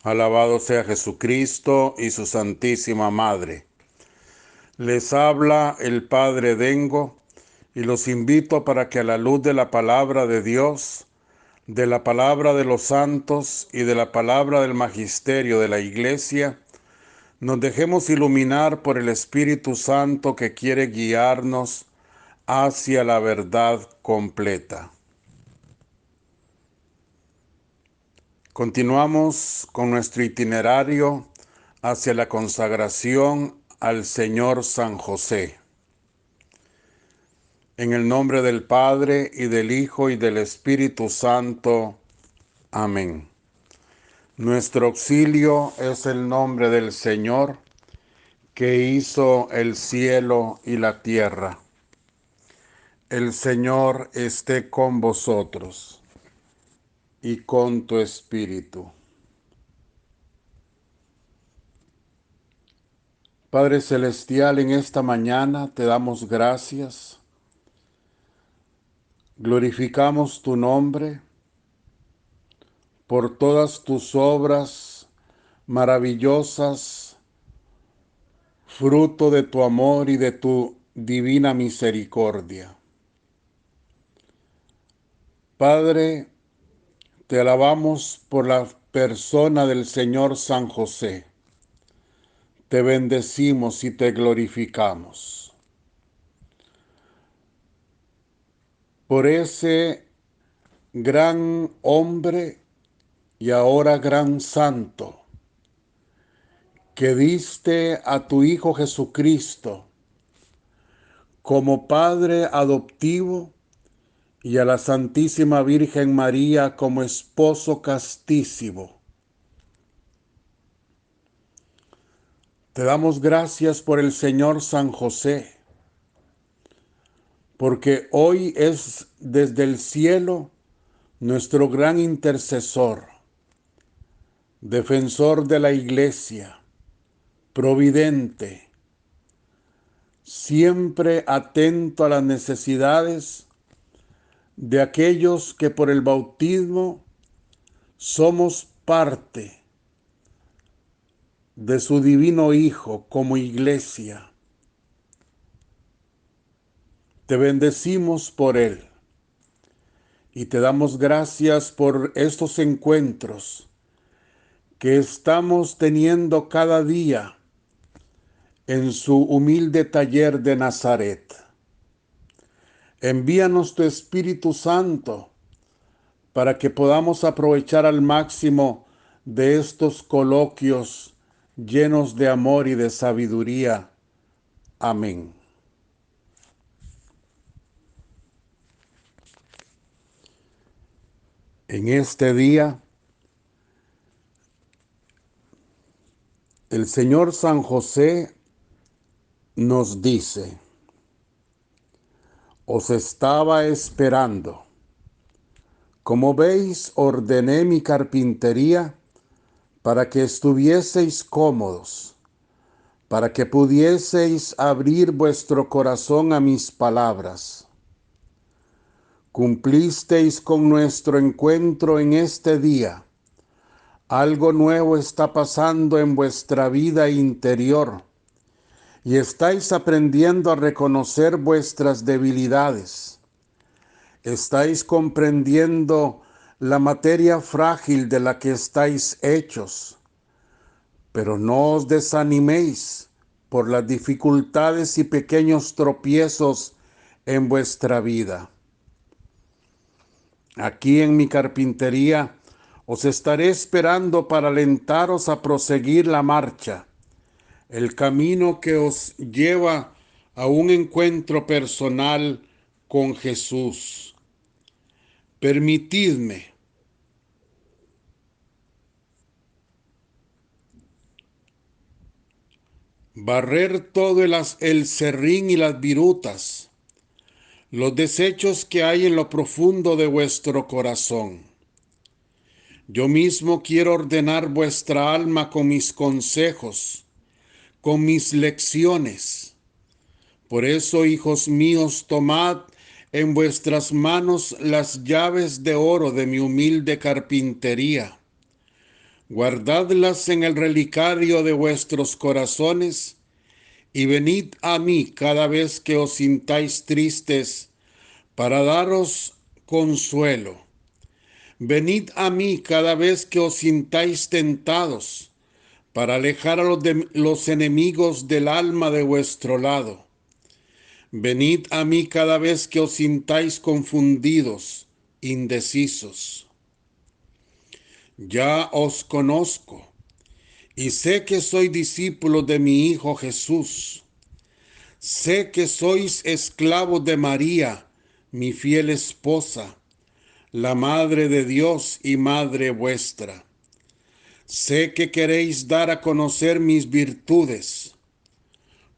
Alabado sea Jesucristo y su Santísima Madre. Les habla el Padre Dengo y los invito para que a la luz de la palabra de Dios, de la palabra de los santos y de la palabra del magisterio de la Iglesia, nos dejemos iluminar por el Espíritu Santo que quiere guiarnos hacia la verdad completa. Continuamos con nuestro itinerario hacia la consagración al Señor San José. En el nombre del Padre, y del Hijo, y del Espíritu Santo. Amén. Nuestro auxilio es el nombre del Señor, que hizo el cielo y la tierra. El Señor esté con vosotros, y con tu espíritu. Padre Celestial, en esta mañana te damos gracias. Glorificamos tu nombre por todas tus obras maravillosas, fruto de tu amor y de tu divina misericordia. Padre, te alabamos por la persona del Señor San José. Te bendecimos y te glorificamos. Por ese gran hombre y ahora gran santo, que diste a tu Hijo Jesucristo como Padre adoptivo y a la Santísima Virgen María como esposo castísimo. Te damos gracias por el Señor San José, porque hoy es desde el cielo nuestro gran intercesor, defensor de la Iglesia, providente, siempre atento a las necesidades de aquellos que por el bautismo somos parte de su divino Hijo como Iglesia. Te bendecimos por él y te damos gracias por estos encuentros que estamos teniendo cada día en su humilde taller de Nazaret. Envíanos tu Espíritu Santo para que podamos aprovechar al máximo de estos coloquios llenos de amor y de sabiduría. Amén. En este día, el Señor San José nos dice: os estaba esperando. Como veis, ordené mi carpintería para que estuvieseis cómodos, para que pudieseis abrir vuestro corazón a mis palabras. Cumplisteis con nuestro encuentro en este día. Algo nuevo está pasando en vuestra vida interior y estáis aprendiendo a reconocer vuestras debilidades. Estáis comprendiendo la materia frágil de la que estáis hechos, pero no os desaniméis por las dificultades y pequeños tropiezos en vuestra vida. Aquí en mi carpintería os estaré esperando para alentaros a proseguir la marcha, el camino que os lleva a un encuentro personal con Jesús. Permitidme barrer todo el serrín y las virutas, los desechos que hay en lo profundo de vuestro corazón. Yo mismo quiero ordenar vuestra alma con mis consejos, con mis lecciones. Por eso, hijos míos, tomad en vuestras manos las llaves de oro de mi humilde carpintería. Guardadlas en el relicario de vuestros corazones, y venid a mí cada vez que os sintáis tristes, para daros consuelo. Venid a mí cada vez que os sintáis tentados, para alejar a los enemigos del alma de vuestro lado. Venid a mí cada vez que os sintáis confundidos, indecisos. Ya os conozco, y sé que sois discípulos de mi Hijo Jesús. Sé que sois esclavos de María, mi fiel esposa, la Madre de Dios y Madre vuestra. Sé que queréis dar a conocer mis virtudes.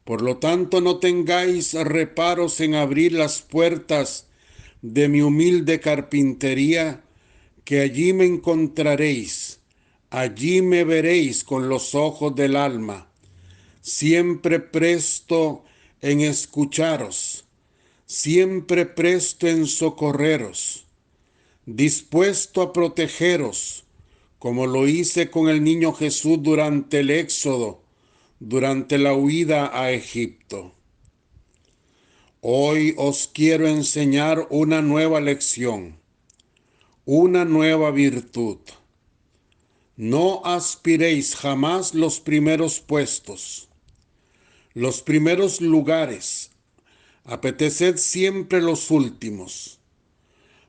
Por lo tanto, no tengáis reparos en abrir las puertas de mi humilde carpintería, que allí me encontraréis, allí me veréis con los ojos del alma, siempre presto en escucharos, siempre presto en socorreros, dispuesto a protegeros, como lo hice con el niño Jesús durante el éxodo, durante la huida a Egipto. Hoy os quiero enseñar una nueva lección, una nueva virtud. No aspiréis jamás los primeros puestos, los primeros lugares. Apeteced siempre los últimos.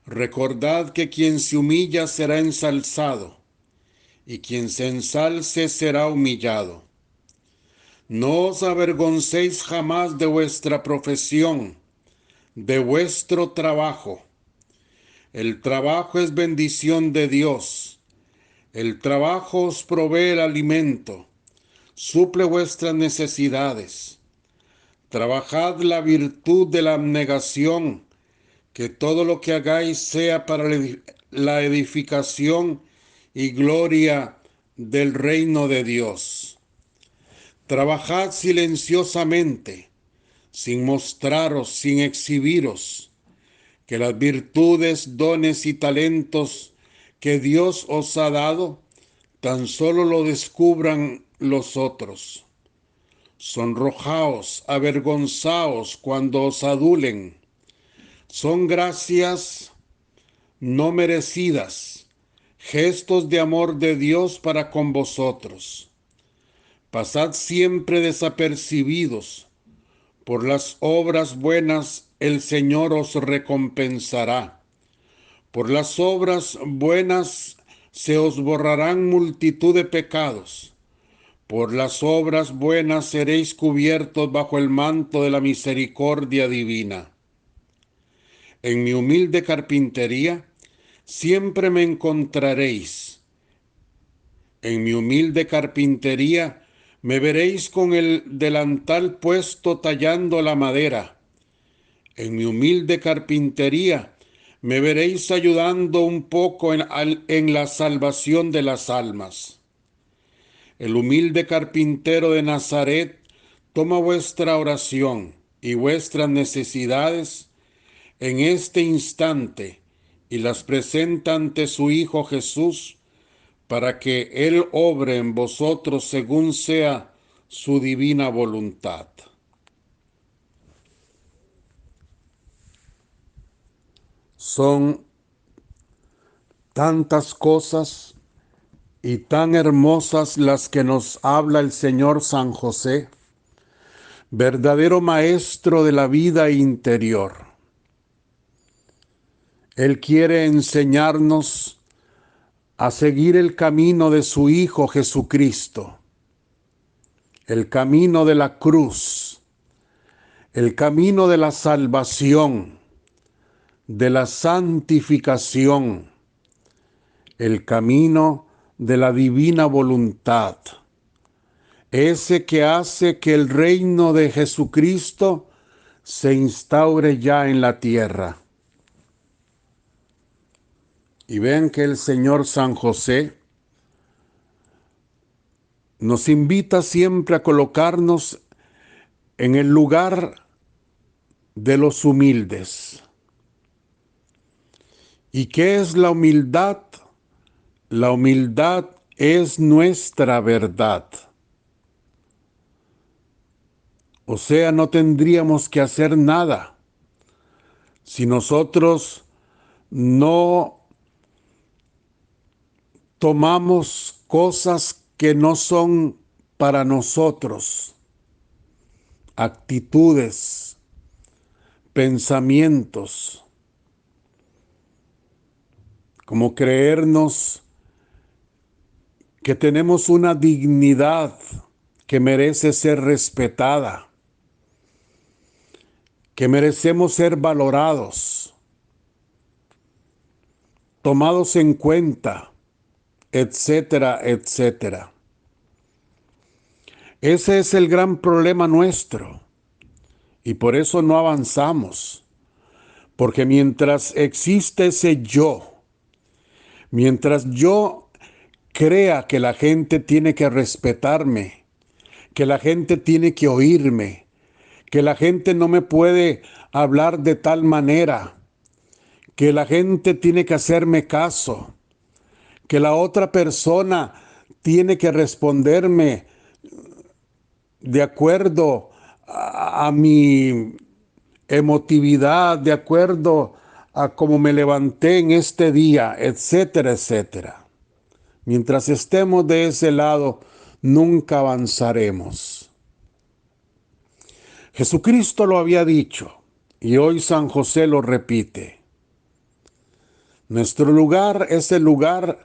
Recordad que quien se humilla será ensalzado, y quien se ensalce será humillado. No os avergoncéis jamás de vuestra profesión, de vuestro trabajo. El trabajo es bendición de Dios. El trabajo os provee el alimento, suple vuestras necesidades. Trabajad la virtud de la abnegación, que todo lo que hagáis sea para la edificación y gloria del reino de Dios. Trabajad silenciosamente, sin mostraros, sin exhibiros, que las virtudes, dones y talentos que Dios os ha dado, tan solo lo descubran los otros. Sonrojaos, avergonzaos cuando os adulen. Son gracias no merecidas, gestos de amor de Dios para con vosotros. Pasad siempre desapercibidos. Por las obras buenas el Señor os recompensará. Por las obras buenas se os borrarán multitud de pecados. Por las obras buenas seréis cubiertos bajo el manto de la misericordia divina. En mi humilde carpintería siempre me encontraréis. En mi humilde carpintería me veréis con el delantal puesto tallando la madera. En mi humilde carpintería me veréis ayudando un poco en la salvación de las almas. El humilde carpintero de Nazaret toma vuestra oración y vuestras necesidades en este instante y las presenta ante su Hijo Jesús, para que Él obre en vosotros según sea su divina voluntad. Son tantas cosas y tan hermosas las que nos habla el Señor San José, verdadero maestro de la vida interior. Él quiere enseñarnos a seguir el camino de su Hijo Jesucristo, el camino de la cruz, el camino de la salvación, de la santificación, el camino de la divina voluntad, ese que hace que el reino de Jesucristo se instaure ya en la tierra. Y ven que el Señor San José nos invita siempre a colocarnos en el lugar de los humildes. ¿Y qué es la humildad? La humildad es nuestra verdad. O sea, no tendríamos que hacer nada si nosotros no tomamos cosas que no son para nosotros, actitudes, pensamientos, como creernos que tenemos una dignidad que merece ser respetada, que merecemos ser valorados, tomados en cuenta, etcétera, etcétera. Ese es el gran problema nuestro y por eso no avanzamos, porque mientras existe ese yo, mientras yo crea que la gente tiene que respetarme, que la gente tiene que oírme, que la gente no me puede hablar de tal manera, que la gente tiene que hacerme caso, que la otra persona tiene que responderme de acuerdo a mi emotividad, de acuerdo a cómo me levanté en este día, etcétera, etcétera. Mientras estemos de ese lado, nunca avanzaremos. Jesucristo lo había dicho y hoy San José lo repite. Nuestro lugar es el lugar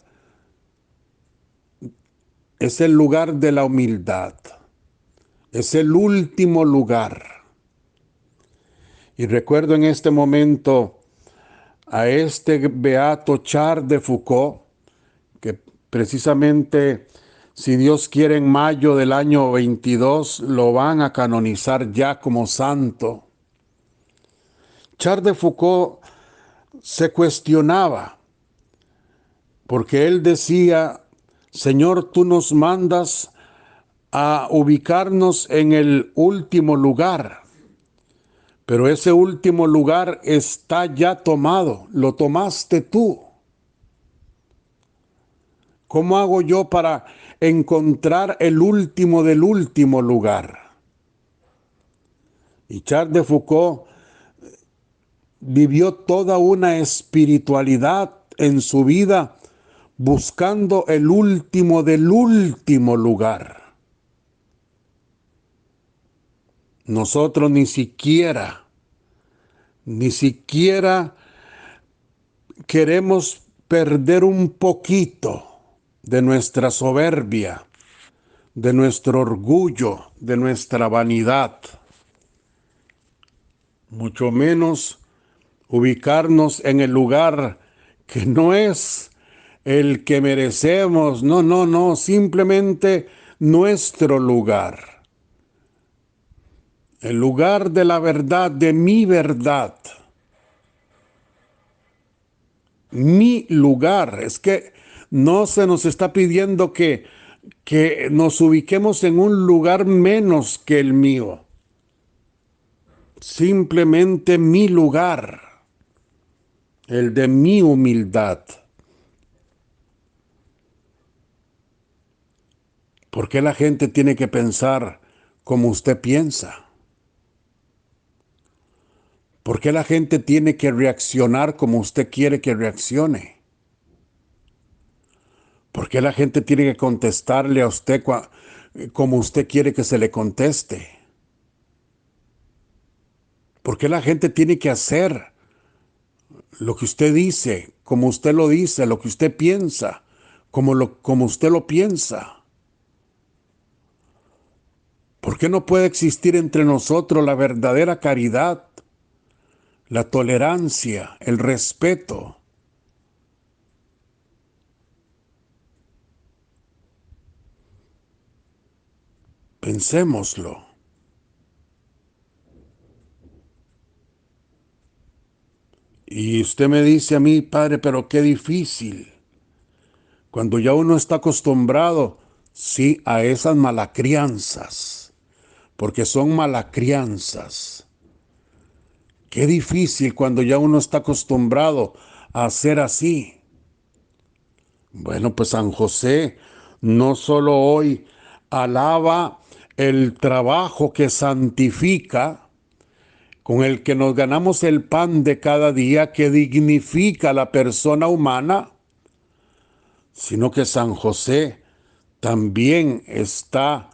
de la humildad. Es el último lugar. Y recuerdo en este momento a este beato Charles de Foucauld, que precisamente, si Dios quiere, en mayo del año 22 lo van a canonizar ya como santo. Charles de Foucauld se cuestionaba, porque él decía: Señor, tú nos mandas a ubicarnos en el último lugar, pero ese último lugar está ya tomado, lo tomaste tú. ¿Cómo hago yo para encontrar el último del último lugar? Y Charles de Foucauld vivió toda una espiritualidad en su vida buscando el último del último lugar. Nosotros ni siquiera queremos perder un poquito de nuestra soberbia, de nuestro orgullo, de nuestra vanidad. Mucho menos ubicarnos en el lugar que no es el que merecemos. No, no, no, simplemente nuestro lugar. El lugar de la verdad, de mi verdad. Mi lugar. Es que no se nos está pidiendo que nos ubiquemos en un lugar menos que el mío. Simplemente mi lugar. El de mi humildad. ¿Por qué la gente tiene que pensar como usted piensa? ¿Por qué la gente tiene que reaccionar como usted quiere que reaccione? ¿Por qué la gente tiene que contestarle a usted como usted quiere que se le conteste? ¿Por qué la gente tiene que hacer lo que usted dice, como usted lo dice, lo que usted piensa, como usted lo piensa? ¿Por qué no puede existir entre nosotros la verdadera caridad, la tolerancia, el respeto? Pensémoslo. Y usted me dice a mí: padre, pero qué difícil. Cuando ya uno está acostumbrado, sí, a esas malacrianzas, porque son malacrianzas. Qué difícil cuando ya uno está acostumbrado a ser así. Bueno, pues San José no solo hoy alaba el trabajo que santifica, con el que nos ganamos el pan de cada día, que dignifica a la persona humana, sino que San José también está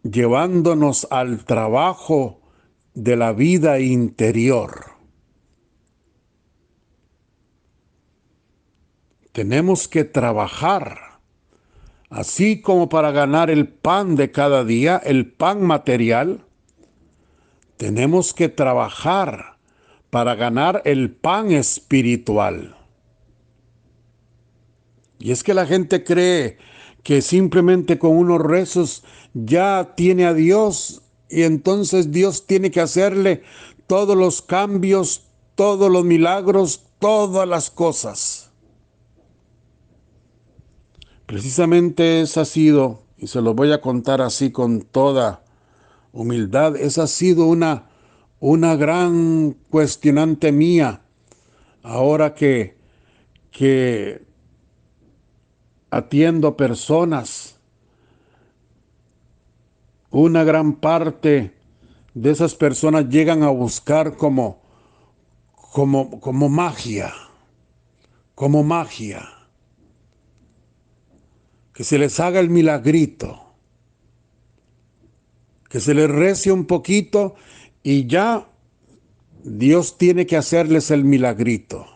llevándonos al trabajo de la vida interior. Tenemos que trabajar, así como para ganar el pan de cada día, el pan material. Tenemos que trabajar para ganar el pan espiritual. Y es que la gente cree que simplemente con unos rezos ya tiene a Dios y entonces Dios tiene que hacerle todos los cambios, todos los milagros, todas las cosas. Precisamente esa ha sido, y se lo voy a contar así con toda humildad, esa ha sido una gran cuestionante mía ahora que atiendo personas. Una gran parte de esas personas llegan a buscar como magia, como magia, que se les haga el milagrito, que se les rece un poquito y ya Dios tiene que hacerles el milagrito.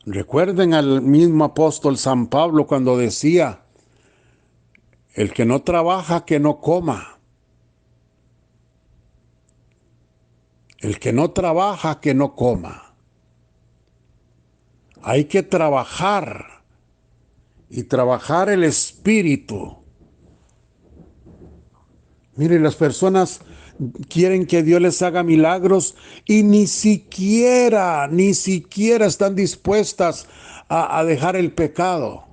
Recuerden al mismo apóstol San Pablo cuando decía, el que no trabaja, que no coma. El que no trabaja, que no coma. Hay que trabajar y trabajar el espíritu. Mire, las personas quieren que Dios les haga milagros y ni siquiera están dispuestas a dejar el pecado.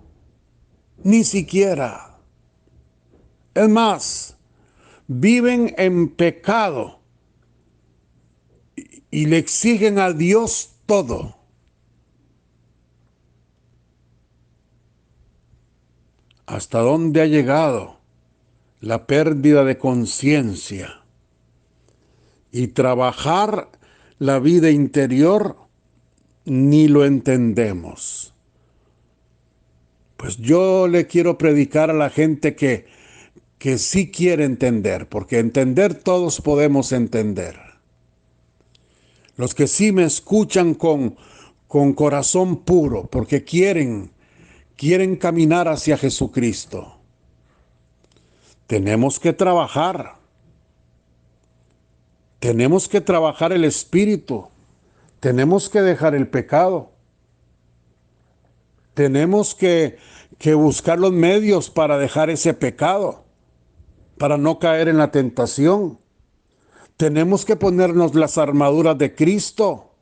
Ni siquiera. Es más, viven en pecado y le exigen a Dios todo. ¿Hasta dónde ha llegado la pérdida de conciencia? Y trabajar la vida interior ni lo entendemos. Pues yo le quiero predicar a la gente que sí quiere entender, porque entender todos podemos entender. Los que sí me escuchan con corazón puro, porque quieren caminar hacia Jesucristo. Tenemos que trabajar. Tenemos que trabajar el espíritu. Tenemos que dejar el pecado. Tenemos que buscar los medios para dejar ese pecado, para no caer en la tentación. Tenemos que ponernos las armaduras de Cristo,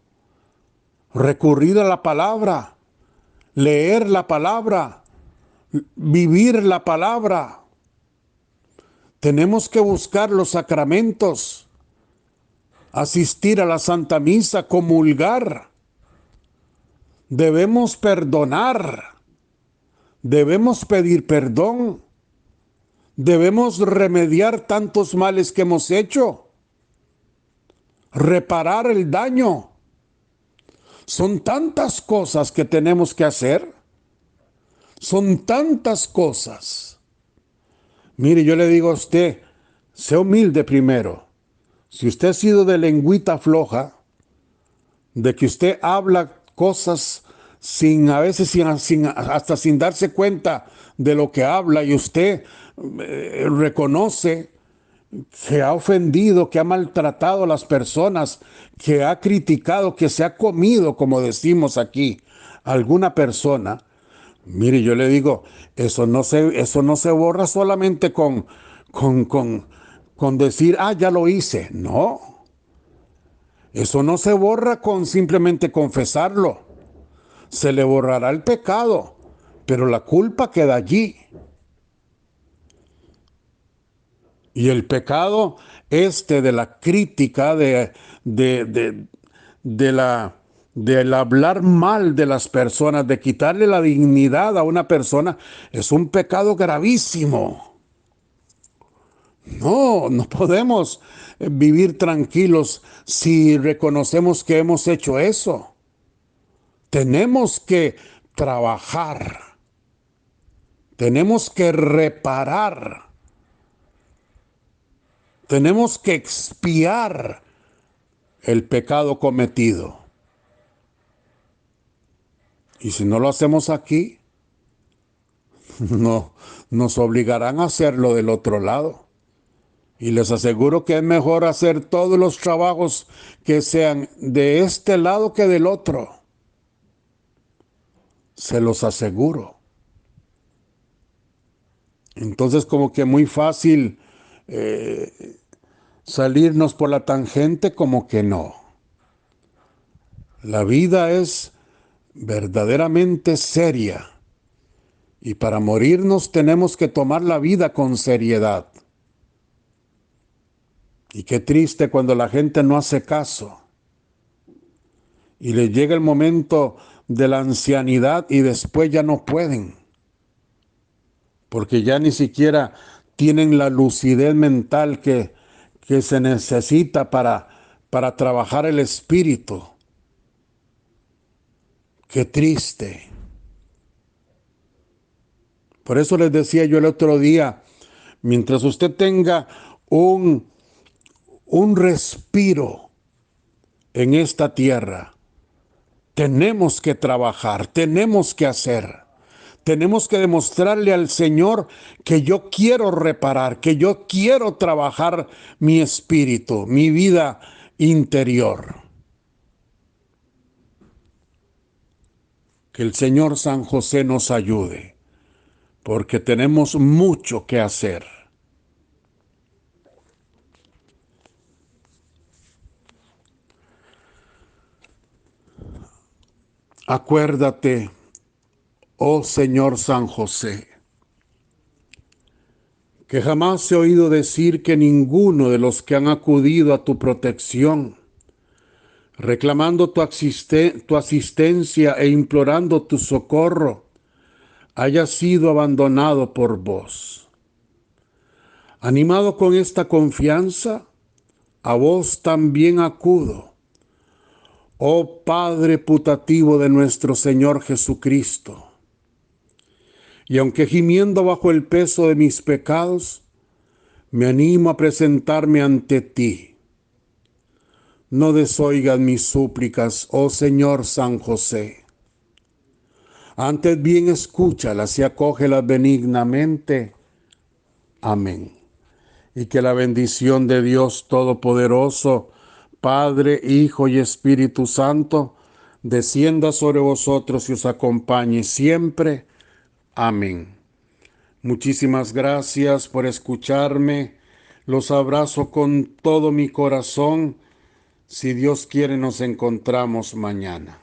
recurrir a la palabra, leer la palabra, vivir la palabra. Tenemos que buscar los sacramentos, asistir a la Santa Misa, comulgar. Debemos perdonar, debemos pedir perdón, debemos remediar tantos males que hemos hecho, reparar el daño. Son tantas cosas que tenemos que hacer, son tantas cosas. Mire, yo le digo a usted, sea humilde primero. Si usted ha sido de lengüita floja, de que usted habla cosas a veces hasta sin darse cuenta de lo que habla, y usted reconoce que ha ofendido, que ha maltratado a las personas, que ha criticado, que se ha comido, como decimos aquí, a alguna persona. Mire, yo le digo, eso no se borra solamente con decir, ya lo hice. No. Eso no se borra con simplemente confesarlo. Se le borrará el pecado, pero la culpa queda allí. Y el pecado de la crítica, de del hablar mal de las personas, de quitarle la dignidad a una persona, es un pecado gravísimo. No podemos vivir tranquilos si reconocemos que hemos hecho eso. Tenemos que trabajar, tenemos que reparar, tenemos que expiar el pecado cometido. Y si no lo hacemos aquí, no nos obligarán a hacerlo del otro lado. Y les aseguro que es mejor hacer todos los trabajos que sean de este lado que del otro. Se los aseguro. Entonces, como que muy fácil salirnos por la tangente, como que no. La vida es verdaderamente seria. Y para morirnos tenemos que tomar la vida con seriedad. Y qué triste cuando la gente no hace caso. Y les llega el momento de la ancianidad y después ya no pueden. Porque ya ni siquiera tienen la lucidez mental que se necesita para trabajar el espíritu. Qué triste. Por eso les decía yo el otro día, mientras usted tenga un respiro en esta tierra, tenemos que trabajar, tenemos que hacer. Tenemos que demostrarle al Señor que yo quiero reparar, que yo quiero trabajar mi espíritu, mi vida interior. Que el Señor San José nos ayude, porque tenemos mucho que hacer. Acuérdate, oh Señor San José, que jamás he oído decir que ninguno de los que han acudido a tu protección, reclamando tu asistencia e implorando tu socorro, haya sido abandonado por vos. Animado con esta confianza, a vos también acudo, oh Padre putativo de nuestro Señor Jesucristo. Y aunque gimiendo bajo el peso de mis pecados, me animo a presentarme ante ti. No desoigas mis súplicas, oh Señor San José. Antes bien escúchalas y acógelas benignamente. Amén. Y que la bendición de Dios Todopoderoso, Padre, Hijo y Espíritu Santo, descienda sobre vosotros y os acompañe siempre. Amén. Muchísimas gracias por escucharme. Los abrazo con todo mi corazón. Si Dios quiere, nos encontramos mañana.